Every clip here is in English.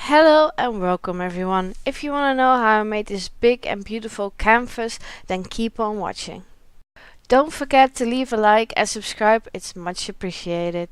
Hello and welcome everyone. If you want to know how I made this big and beautiful canvas, then keep on watching. Don't forget to leave a like and subscribe, it's much appreciated.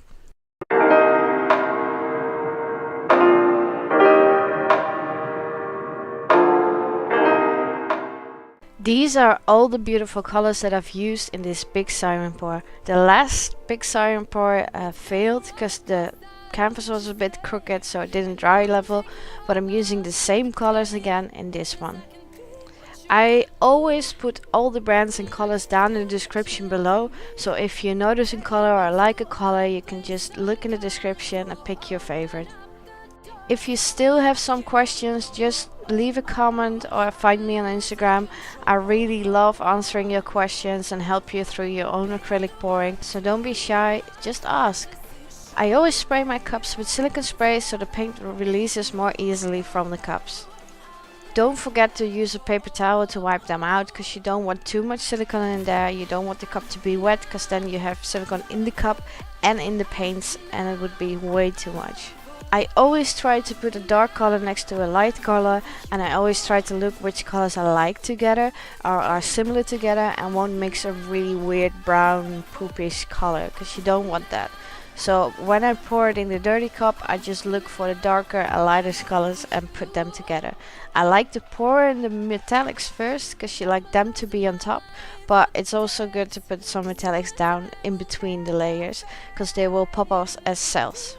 These are all the beautiful colors that I've used in this big siren pour. The last big siren pour failed because the canvas was a bit crooked, so it didn't dry level, but I'm using the same colors again in this one. I always put all the brands and colors down in the description below, so if you notice a color or like a color, you can just look in the description and pick your favorite. If you still have some questions, just leave a comment or find me on Instagram. I really love answering your questions and help you through your own acrylic pouring, so don't be shy, just ask. I always spray my cups with silicone spray so the paint releases more easily from the cups. Don't forget to use a paper towel to wipe them out, because you don't want too much silicone in there. You don't want the cup to be wet, because then you have silicone in the cup and in the paints and it would be way too much. I always try to put a dark color next to a light color, and I always try to look which colors I like together or are similar together and won't mix a really weird brown poopish color, because you don't want that. So when I pour it in the dirty cup, I just look for the darker and lighter colors and put them together. I like to pour in the metallics first, because you like them to be on top, but it's also good to put some metallics down in between the layers, because they will pop off as cells.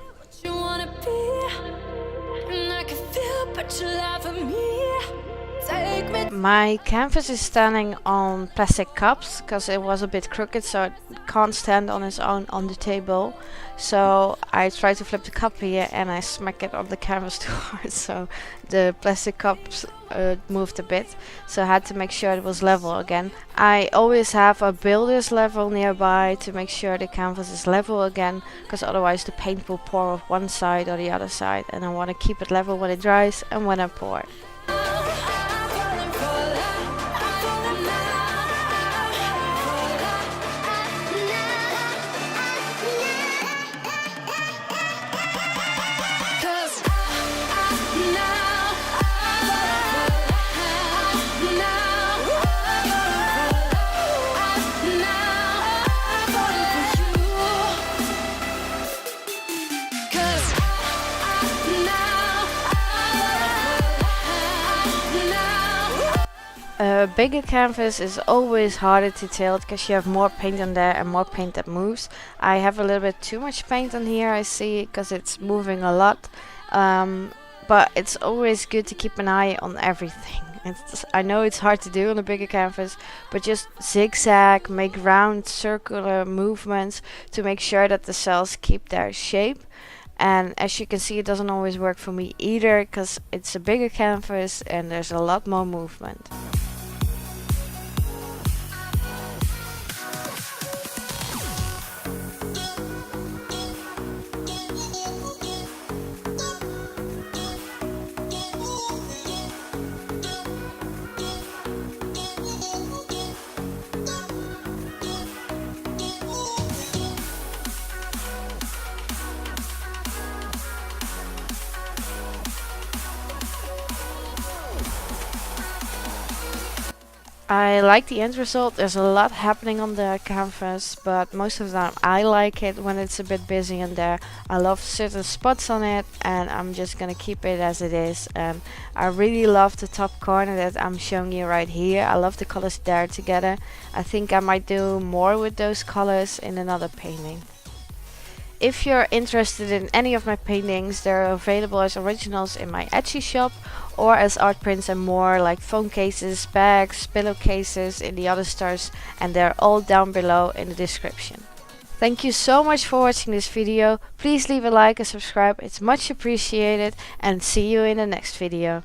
My canvas is standing on plastic cups because it was a bit crooked, so it can't stand on its own on the table. So I try to flip the cup here and I smack it on the canvas too hard, so the plastic cups moved a bit, so I had to make sure it was level again. I always have a builder's level nearby to make sure the canvas is level again, because otherwise the paint will pour off one side or the other side, and I want to keep it level when it dries and when I pour. A bigger canvas is always harder to tilt because you have more paint on there and more paint that moves. I have a little bit too much paint on here, I see, because it's moving a lot. But it's always good to keep an eye on everything. I know it's hard to do on a bigger canvas, but just zigzag, make round circular movements to make sure that the cells keep their shape. And as you can see, it doesn't always work for me either, because it's a bigger canvas and there's a lot more movement. I like the end result. There's a lot happening on the canvas, but most of the time I like it when it's a bit busy in there. I love certain spots on it, and I'm just gonna keep it as it is. And I really love the top corner that I'm showing you right here. I love the colors there together. I think I might do more with those colors in another painting. If you're interested in any of my paintings, they're available as originals in my Etsy shop or as art prints and more, like phone cases, bags, pillowcases in the other stores, and they're all down below in the description. Thank you so much for watching this video. Please leave a like and subscribe, it's much appreciated, and see you in the next video.